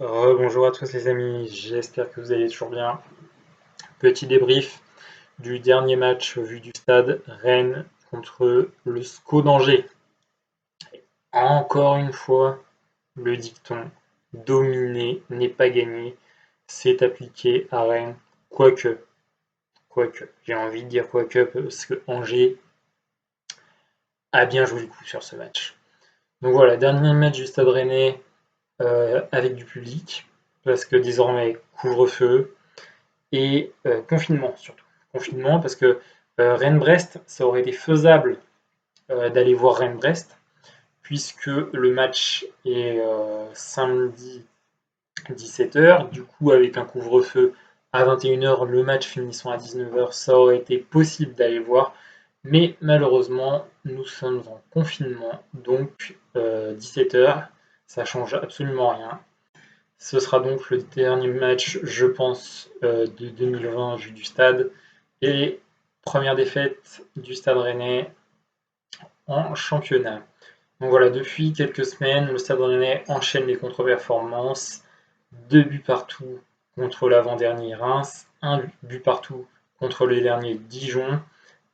Bonjour à tous les amis, j'espère que vous allez toujours bien. Petit débrief du dernier match vu du stade, Rennes contre le SCO d'Angers. Encore une fois, le dicton dominer n'est pas gagné s'est appliqué à Rennes, quoique, j'ai envie de dire quoique parce que Angers a bien joué le coup sur ce match. Donc voilà, dernier match du stade rennais avec du public, parce que désormais couvre-feu, et confinement surtout. Confinement parce que Rennes-Brest, ça aurait été faisable d'aller voir Rennes-Brest, puisque le match est samedi 17h. Du coup, avec un couvre-feu à 21h, le match finissant à 19h, ça aurait été possible d'aller voir. Mais malheureusement, nous sommes en confinement, donc 17h, ça change absolument rien. Ce sera donc le dernier match, je pense, de 2020 vu du stade. Et première défaite du Stade Rennais en championnat. Donc voilà, depuis quelques semaines, le Stade Rennais enchaîne les contre-performances. 2 buts partout contre l'avant-dernier Reims, un but partout contre le dernier Dijon,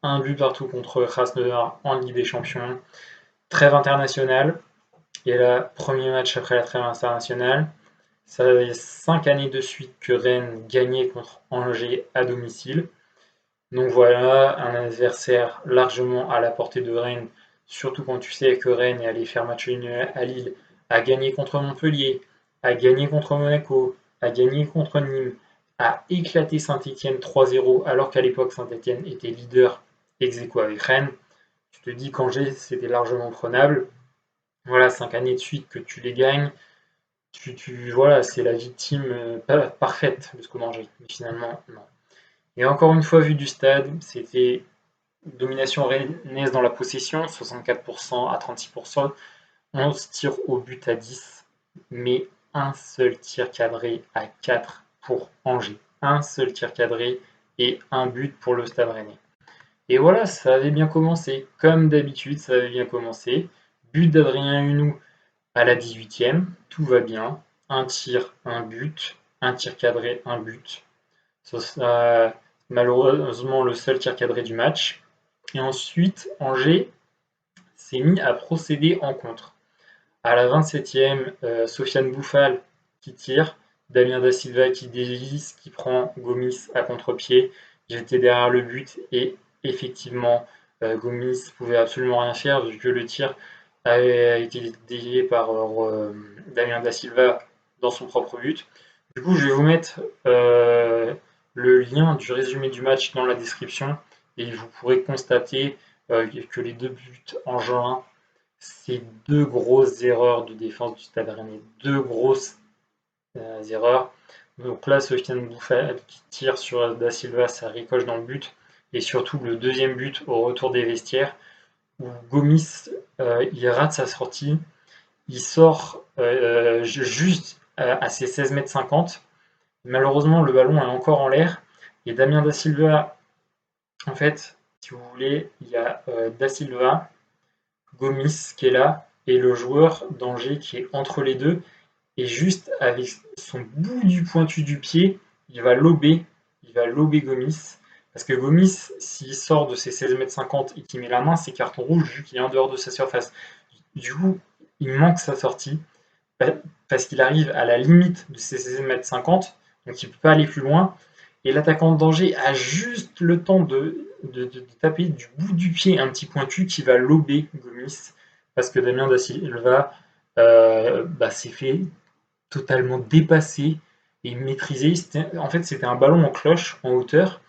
un but partout contre Krasnodar en Ligue des Champions. Trêve internationale, et là, premier match après la trêve internationale. Ça fait 5 années de suite que Rennes gagnait contre Angers à domicile. Donc voilà, un adversaire largement à la portée de Rennes, surtout quand tu sais que Rennes est allé faire match nul à Lille, a gagné contre Montpellier, a gagné contre Monaco, a gagné contre Nîmes, a éclaté Saint-Etienne 3-0 alors qu'à l'époque Saint-Etienne était leader ex aequo avec Rennes. Tu te dis qu'Angers c'était largement prenable. Voilà, 5 années de suite que tu les gagnes. Voilà, c'est la victime parfaite de ce qu'on mangeait. Mais finalement, non. Et encore une fois, vu du stade, c'était domination rennaise dans la possession, 64% à 36%, 11 tirs au but à 10, mais un seul tir cadré à 4 pour Angers. Un seul tir cadré et un but pour le stade rennais. Et voilà, ça avait bien commencé. Comme d'habitude, ça avait bien commencé. But d'Adrien Hunou à la 18e, tout va bien. Un tir, un but. Un tir cadré, un but. Ce sera malheureusement le seul tir cadré du match. Et ensuite, Angers s'est mis à procéder en contre. À la 27e, Sofiane Bouffal qui tire, Damien Da Silva qui dévisse, qui prend Gomis à contre-pied. J'étais derrière le but et effectivement, Gomis pouvait absolument rien faire vu que le tir avait été dévié par Damien Da Silva dans son propre but. Du coup, je vais vous mettre le lien du résumé du match dans la description et vous pourrez constater que les deux buts en juin, c'est deux grosses erreurs de défense du Stade Rennais, deux grosses erreurs. Donc là, Sofiane Bouffal qui tire sur Da Silva, ça ricoche dans le but. Et surtout le deuxième but au retour des vestiaires, où Gomis, il rate sa sortie, il sort juste à ses 16 mètres 50. Malheureusement, le ballon est encore en l'air. Et Damien Da Silva, en fait, si vous voulez, il y a Da Silva, Gomis qui est là, et le joueur d'Angers qui est entre les deux. Et juste avec son bout du pointu du pied, il va lober Gomis. Parce que Gomis, s'il sort de ses 16 mètres 50 et qu'il met la main, c'est carton rouge vu qu'il est en dehors de sa surface. Du coup, il manque sa sortie parce qu'il arrive à la limite de ses 16 mètres 50, donc il ne peut pas aller plus loin. Et l'attaquant d'Angers a juste le temps de taper du bout du pied un petit pointu qui va lober Gomis parce que Damien Da Silva s'est fait totalement dépassé et maîtrisé. En fait, c'était un ballon en cloche, en hauteur.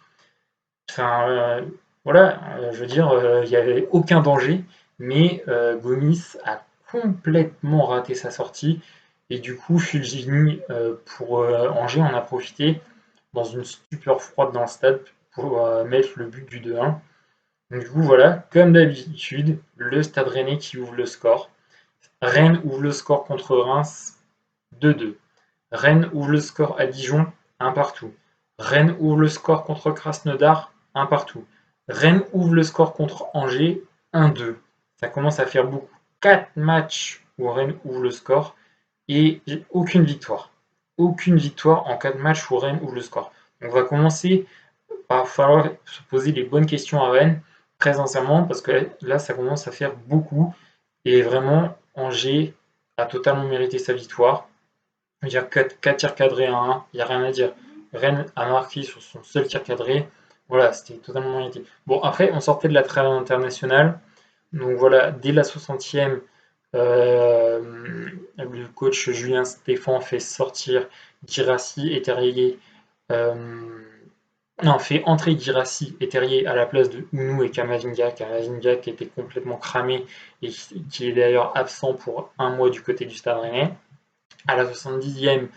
Enfin, voilà, je veux dire, il n'y avait aucun danger, mais Gomis a complètement raté sa sortie. Et du coup, Fulgini, pour Angers, en a profité dans une stupeur froide dans le stade pour mettre le but du 2-1. Donc, du coup, voilà, comme d'habitude, le Stade Rennais qui ouvre le score. Rennes ouvre le score contre Reims 2-2. Rennes ouvre le score à Dijon, un partout. Rennes ouvre le score contre Krasnodar, un partout. Rennes ouvre le score contre Angers, 1-2. Ça commence à faire beaucoup. 4 matchs où Rennes ouvre le score et aucune victoire. aucune victoire en 4 matchs où Rennes ouvre le score. On va commencer par falloir se poser les bonnes questions à Rennes, très sincèrement, parce que là, ça commence à faire beaucoup. Et vraiment, Angers a totalement mérité sa victoire. Je veux dire, 4 tirs cadrés à 1, il n'y a rien à dire. Rennes a marqué sur son seul tir cadré. Voilà, c'était totalement mérité. Bon, après, on sortait de la trêve internationale. Donc voilà, dès la 60e, le coach Julien Stéphan fait sortir Guirassy et Terrier. Non, fait entrer Guirassy et Terrier à la place de Ounou et Kamavinga. Kamavinga qui était complètement cramé et qui est d'ailleurs absent pour un mois du côté du Stade Rennais. À la 70e,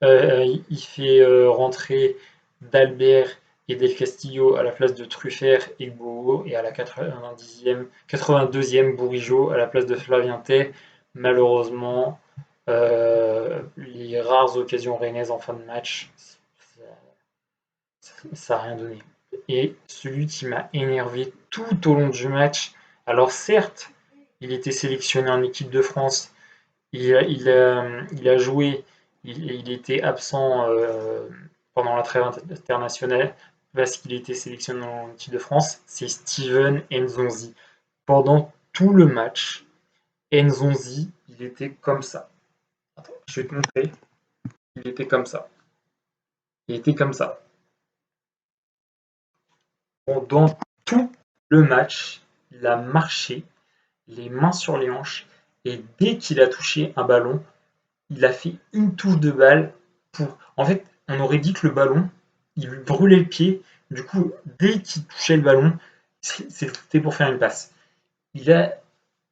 il fait rentrer Dalbert et Del Castillo à la place de Truffert et Bourreau, et à la 82e, Bourigeaud à la place de Flavien Tay. Malheureusement, les rares occasions rennaises en fin de match, ça n'a rien donné. Et celui qui m'a énervé tout au long du match, alors certes, il était sélectionné en équipe de France, il a joué, il était absent pendant la trêve internationale parce qu'il était sélectionné en équipe de France, c'est Steven Nzonzi. Pendant tout le match, Nzonzi, il était comme ça. Attends, je vais te montrer. Il était comme ça. Il était comme ça. Pendant tout le match, il a marché, les mains sur les hanches, et dès qu'il a touché un ballon, il a fait une touche de balle pour. En fait, on aurait dit que le ballon, il lui brûlait le pied. Du coup, dès qu'il touchait le ballon, c'était pour faire une passe. Il a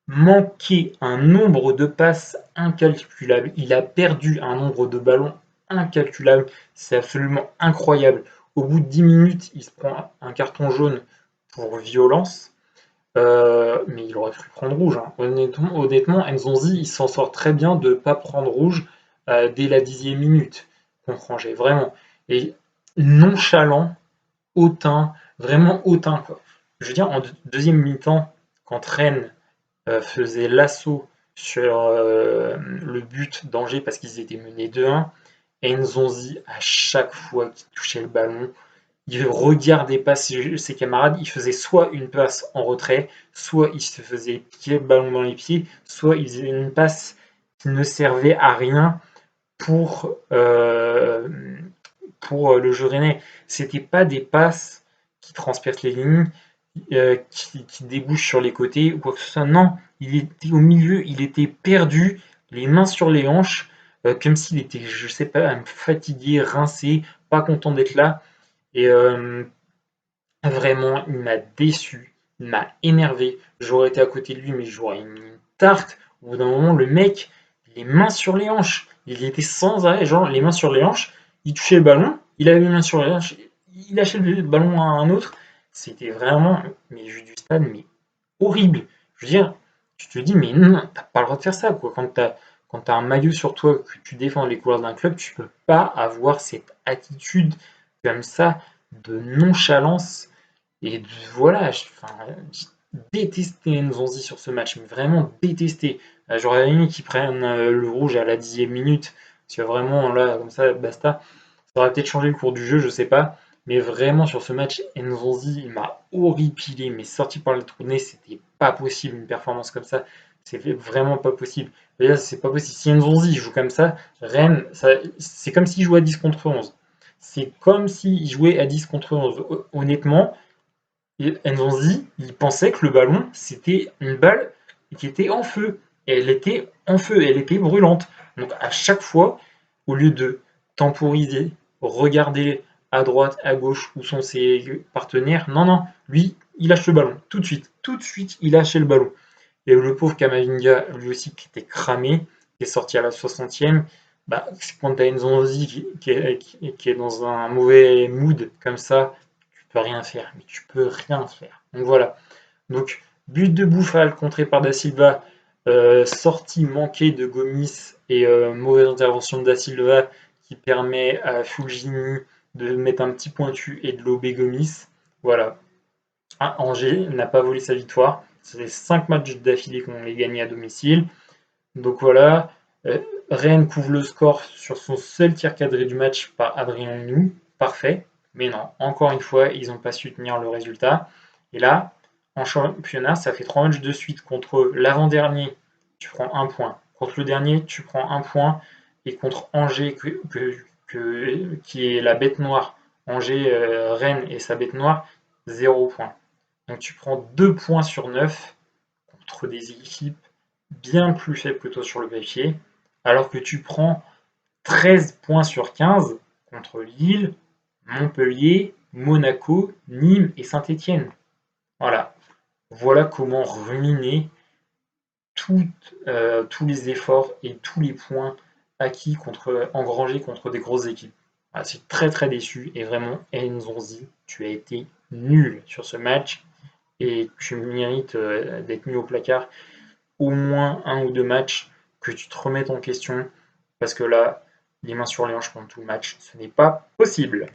manqué un nombre de passes incalculable. Il a perdu un nombre de ballons incalculable. C'est absolument incroyable. Au bout de 10 minutes, il se prend un carton jaune pour violence. Mais il aurait pu prendre rouge, hein. Honnêtement, Nzonzi, il s'en sort très bien de ne pas prendre rouge dès la 10e minute contre Angers, vraiment. Et nonchalant, hautain, vraiment hautain, quoi. Je veux dire, en deuxième mi-temps, quand Rennes faisait l'assaut sur le but d'Angers parce qu'ils étaient menés 2-1, Nzonzi, à chaque fois qu'il touchait le ballon, il regardait pas ses camarades, il faisait soit une passe en retrait, soit il se faisait piquer le ballon dans les pieds, soit il faisait une passe qui ne servait à rien pour, le jeu rennais. C'était pas des passes qui transpercent les lignes, qui débouchent sur les côtés ou quoi que ce soit. Non, il était au milieu, il était perdu, les mains sur les hanches, comme s'il était, je sais pas, fatigué, rincé, pas content d'être là. Et vraiment, il m'a déçu, il m'a énervé. J'aurais été à côté de lui, mais j'aurais mis une tarte. Au bout d'un moment, le mec, les mains sur les hanches. Il était sans arrêt, genre les mains sur les hanches. Il touchait le ballon, il avait les mains sur les hanches, il lâchait le ballon à un autre. C'était vraiment, mais vu du stade, mais horrible. Je veux dire, tu te dis, mais non, t'as pas le droit de faire ça, quoi. Quand t'as un maillot sur toi, que tu défends les couleurs d'un club, tu peux pas avoir cette attitude comme ça de nonchalance. Et voilà, j'ai détesté Nzonzi sur ce match, mais vraiment détesté. J'aurais aimé qu'ils prennent le rouge à la 10e minute, parce que vraiment, là, comme ça, basta. Ça aurait peut-être changé le cours du jeu, je sais pas. Mais vraiment, sur ce match, Nzonzi, il m'a horripilé, mais sorti par le trou de nez, c'était pas possible, une performance comme ça. C'est vraiment pas possible. Et là, c'est pas possible. Si Nzonzi joue comme ça, Rennes, c'est comme s'il jouait à 10 contre 11. C'est comme s'il jouait à 10 contre 11. Honnêtement, et Nzonzi, il pensait que le ballon, c'était une balle qui était en feu. Et elle était en feu, elle était brûlante. Donc à chaque fois, au lieu de temporiser, regarder à droite, à gauche où sont ses partenaires, non, non, lui, il lâche le ballon. Tout de suite, il lâchait le ballon. Et le pauvre Kamavinga, lui aussi, qui était cramé, qui est sorti à la 60e, bah, quand tu as Nzonzi qui est dans un mauvais mood comme ça, peux rien faire, mais tu peux rien faire. Donc voilà. Donc but de Bouffal contré par Da Silva, sortie manquée de Gomis et mauvaise intervention de Da Silva qui permet à Fulgini de mettre un petit pointu et de lober Gomis. Voilà. Angers n'a pas volé sa victoire. C'est 5 matchs d'affilée qu'on les gagnés à domicile. Donc voilà. Rennes couvre le score sur son seul tir cadré du match par Adrien Nou, parfait. Mais non, encore une fois, ils n'ont pas su tenir le résultat. Et là, en championnat, ça fait 3 matchs de suite. Contre l'avant-dernier, tu prends 1 point. Contre le dernier, tu prends 1 point. Et contre Angers, qui est la bête noire, Angers, Rennes et sa bête noire, 0 point. Donc tu prends 2 points sur 9 contre des équipes bien plus faibles que toi sur le papier, alors que tu prends 13 points sur 15 contre Lille, Montpellier, Monaco, Nîmes et Saint-Étienne. Voilà. Voilà comment ruiner tous les efforts et tous les points acquis engrangés contre des grosses équipes. Voilà, c'est très très déçu et vraiment Nzonzi, tu as été nul sur ce match et tu mérites d'être mis au placard au moins 1 ou 2 matchs, que tu te remettes en question parce que là, les mains sur les hanches pendant tout le match, ce n'est pas possible.